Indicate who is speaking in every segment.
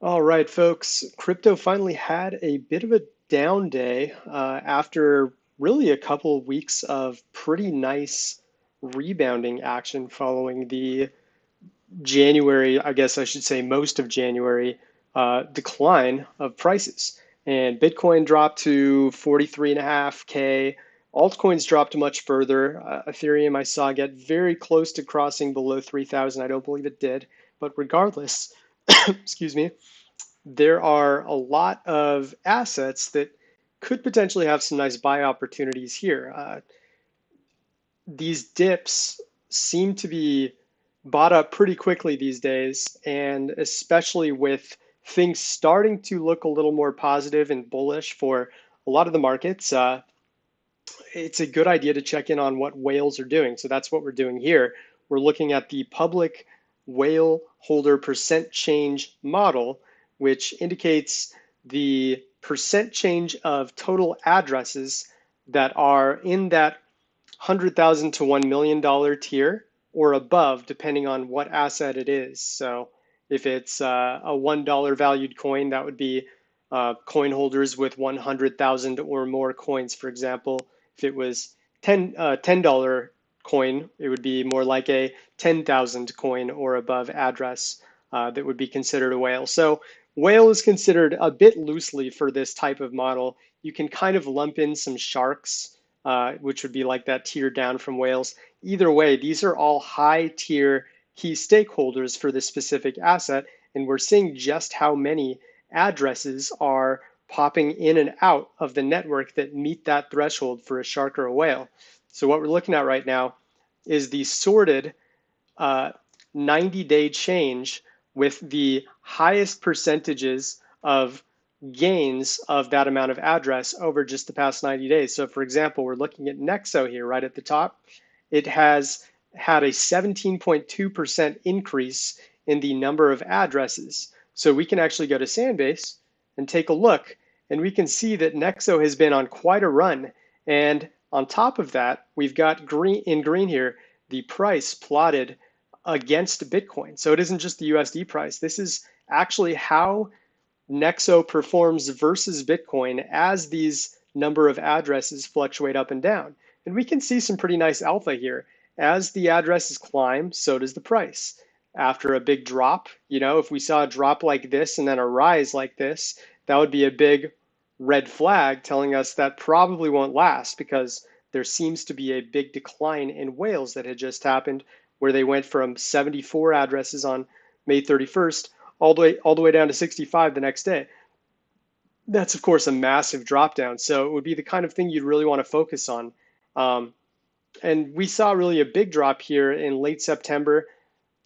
Speaker 1: All right, folks. Crypto finally had a bit of a down day after really a couple of weeks of pretty nice rebounding action following the January, I guess I should say most of January, decline of prices. And Bitcoin dropped to 43.5K. Altcoins dropped much further. Ethereum I saw get very close to crossing below 3,000. I don't believe it did. But regardless, excuse me, there are a lot of assets that could potentially have some nice buy opportunities here. These dips seem to be bought up pretty quickly these days, and especially with things starting to look a little more positive and bullish for a lot of the markets, it's a good idea to check in on what whales are doing. So that's what we're doing here. We're looking at the public whale holder percent change model, which indicates the percent change of total addresses that are in that 100,000 to $1 million tier or above, depending on what asset it is. So if it's a $1 valued coin, that would be coin holders with 100,000 or more coins, for example. If it was $10 coin, it would be more like a 10,000 coin or above address that would be considered a whale. So whale is considered a bit loosely for this type of model. You can kind of lump in some sharks, which would be like that tier down from whales. Either way, these are all high tier key stakeholders for this specific asset, and we're seeing just how many addresses are popping in and out of the network that meet that threshold for a shark or a whale. So what we're looking at right now is the sorted 90-day change with the highest percentages of gains of that amount of address over just the past 90 days. So for example, we're looking at Nexo here right at the top. It has had a 17.2% increase in the number of addresses. So we can actually go to Sandbase and take a look, and we can see that Nexo has been on quite a run. And on top of that, we've got green here, the price plotted against Bitcoin. So it isn't just the USD price. This is actually how Nexo performs versus Bitcoin as these number of addresses fluctuate up and down. And we can see some pretty nice alpha here. As the addresses climb, so does the price. After a big drop, if we saw a drop like this and then a rise like this, that would be a big red flag telling us that probably won't last because there seems to be a big decline in whales that had just happened where they went from 74 addresses on May 31st all the way down to 65 the next day. That's of course a massive drop down. So it would be the kind of thing you'd really want to focus on. Um, and we saw really a big drop here in late September,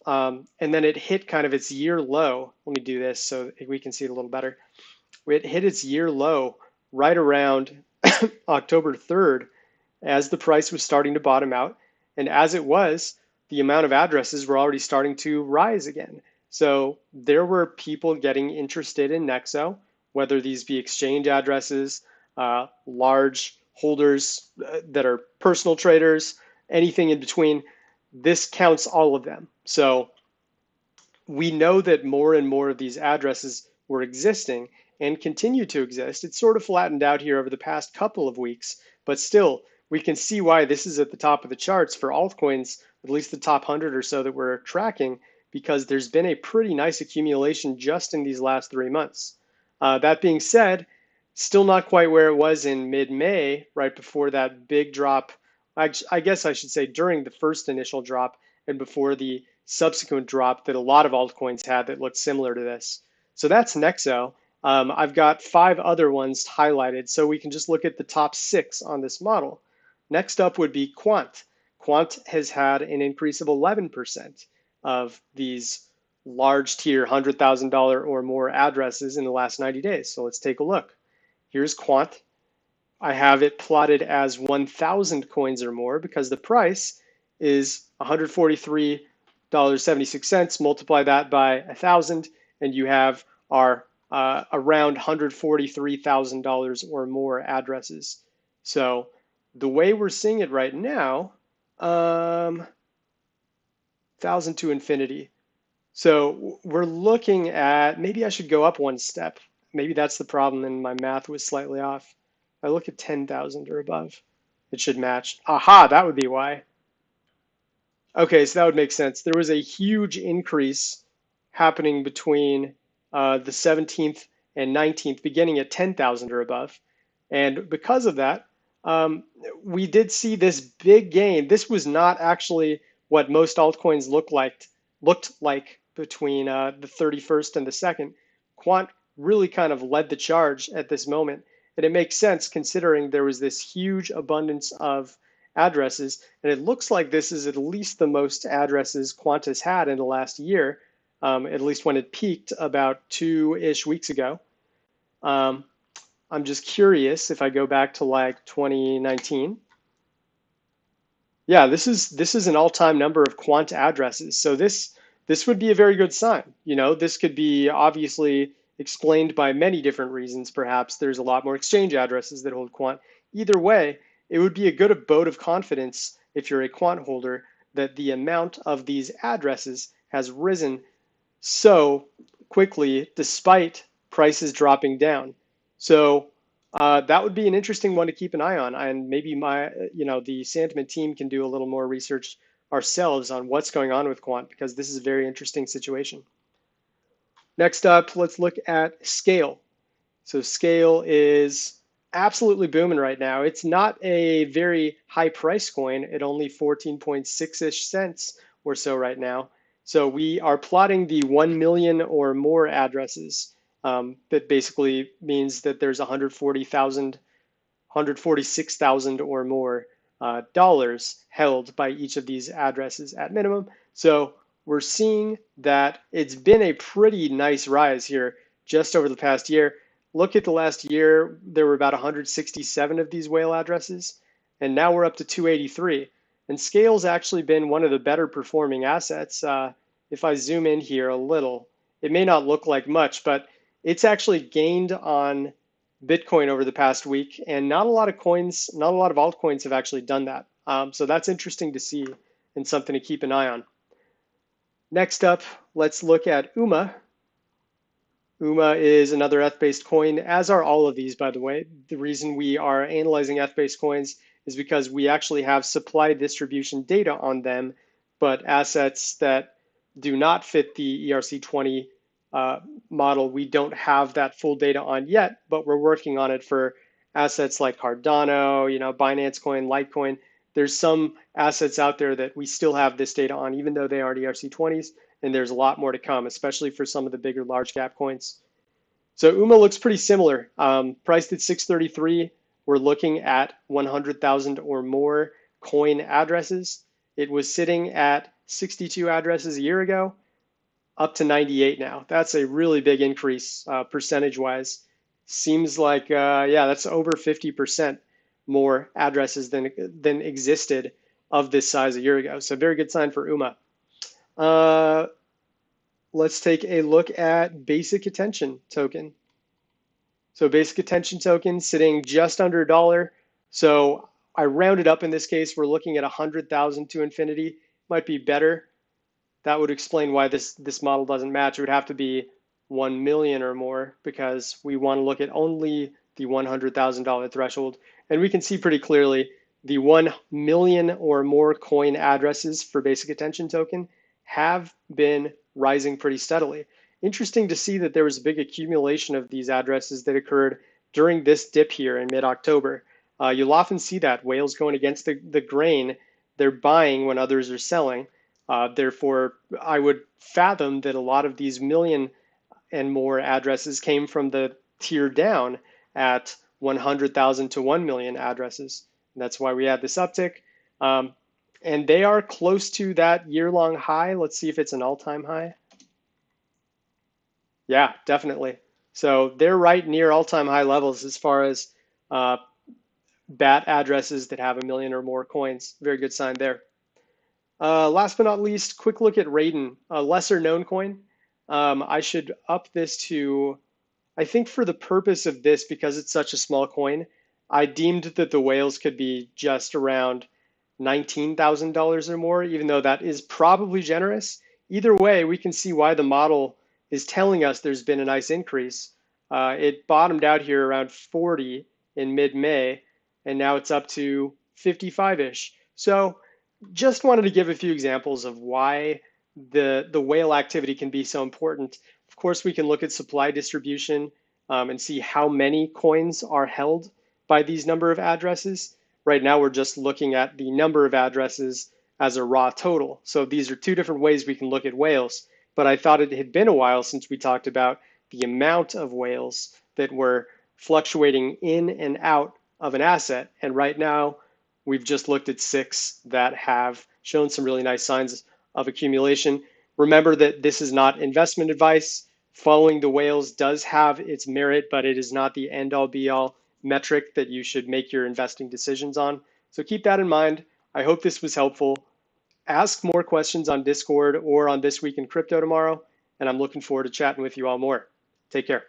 Speaker 1: and then it hit kind of its year low. Let me do this so we can see it a little better. It hit its year low right around October 3rd as the price was starting to bottom out. And as it was, the amount of addresses were already starting to rise again. So there were people getting interested in Nexo, whether these be exchange addresses, large holders that are personal traders, anything in between. This counts all of them. So we know that more and more of these addresses were existing and continue to exist. It's sort of flattened out here over the past couple of weeks, but still, we can see why this is at the top of the charts for altcoins, at least the top 100 or so that we're tracking, because there's been a pretty nice accumulation just in these last 3 months. That being said, still not quite where it was in mid-May, right before that big drop. I guess I should say during the first initial drop and before the subsequent drop that a lot of altcoins had that looked similar to this. So that's Nexo. I've got 5 other ones highlighted, so we can just look at the top 6 on this model. Next up would be Quant. Quant has had an increase of 11% of these large tier $100,000 or more addresses in the last 90 days. So let's take a look. Here's Quant. I have it plotted as 1,000 coins or more because the price is $143.76. Multiply that by 1,000, and you have our around $143,000 or more addresses. So the way we're seeing it right now, 1,000 to infinity. So we're looking at, maybe I should go up one step. Maybe that's the problem and my math was slightly off. I look at 10,000 or above. It should match. Aha, that would be why. Okay, so that would make sense. There was a huge increase happening between the 17th and 19th, beginning at 10,000 or above. And because of that, um, we did see this big gain. This was not actually what most altcoins looked like between the 31st and the 2nd. Quant really kind of led the charge at this moment. And it makes sense considering there was this huge abundance of addresses. And it looks like this is at least the most addresses Quant has had in the last year, at least when it peaked about 2-ish weeks ago. I'm just curious if I go back to like 2019. Yeah, this is an all-time number of Quant addresses. So this would be a very good sign. This could be obviously explained by many different reasons. Perhaps there's a lot more exchange addresses that hold Quant. Either way, it would be a good abode of confidence if you're a Quant holder that the amount of these addresses has risen so quickly despite prices dropping down. So that would be an interesting one to keep an eye on. And maybe the Santiment team can do a little more research ourselves on what's going on with Quant because this is a very interesting situation. Next up, let's look at Scale. So Scale is absolutely booming right now. It's not a very high price coin at only 14.6-ish cents or so right now. So we are plotting the 1 million or more addresses. That basically means that there's 146,000 or more dollars held by each of these addresses at minimum. So we're seeing that it's been a pretty nice rise here just over the past year. Look at the last year, there were about 167 of these whale addresses, and now we're up to 283. And Scale's actually been one of the better performing assets. If I zoom in here a little, it may not look like much, but it's actually gained on Bitcoin over the past week, and not a lot of altcoins have actually done that. So that's interesting to see and something to keep an eye on. Next up, let's look at UMA. UMA is another ETH-based coin, as are all of these, by the way. The reason we are analyzing ETH-based coins is because we actually have supply distribution data on them, but assets that do not fit the ERC20 model, we don't have that full data on yet, but we're working on it for assets like Cardano, Binance Coin, Litecoin. There's some assets out there that we still have this data on, even though they aren't ERC20s, and there's a lot more to come, especially for some of the bigger large cap coins. So UMA looks pretty similar. Priced at 633, we're looking at 100,000 or more coin addresses. It was sitting at 62 addresses a year ago, up to 98 now. That's a really big increase percentage-wise. Seems like, yeah, that's over 50% more addresses than existed of this size a year ago. So very good sign for UMA. Let's take a look at Basic Attention Token. So Basic Attention Token sitting just under $1. So I rounded up in this case. We're looking at 100,000 to infinity. Might be better. That would explain why this model doesn't match. It would have to be 1 million or more because we want to look at only the $100,000 threshold. And we can see pretty clearly the 1 million or more coin addresses for Basic Attention Token have been rising pretty steadily. Interesting to see that there was a big accumulation of these addresses that occurred during this dip here in mid-October. You'll often see that whales going against the grain. They're buying when others are selling. Therefore, I would fathom that a lot of these million and more addresses came from the tier down at 100,000 to 1 million addresses. And that's why we had this uptick. And they are close to that year-long high. Let's see if it's an all-time high. Yeah, definitely. So they're right near all-time high levels as far as BAT addresses that have 1 million or more coins. Very good sign there. Last but not least, quick look at Raiden, a lesser known coin. I should up this to, I think for the purpose of this, because it's such a small coin, I deemed that the whales could be just around $19,000 or more, even though that is probably generous. either way, we can see why the model is telling us there's been a nice increase. It bottomed out here around 40 in mid-May, and now it's up to 55-ish. So just wanted to give a few examples of why the whale activity can be so important. Of course, we can look at supply distribution and see how many coins are held by these number of addresses. Right now, we're just looking at the number of addresses as a raw total. So these are two different ways we can look at whales. But I thought it had been a while since we talked about the amount of whales that were fluctuating in and out of an asset. And right now, we've just looked at 6 that have shown some really nice signs of accumulation. Remember that this is not investment advice. Following the whales does have its merit, but it is not the end all be all metric that you should make your investing decisions on. So keep that in mind. I hope this was helpful. Ask more questions on Discord or on This Week in Crypto tomorrow, and I'm looking forward to chatting with you all more. Take care.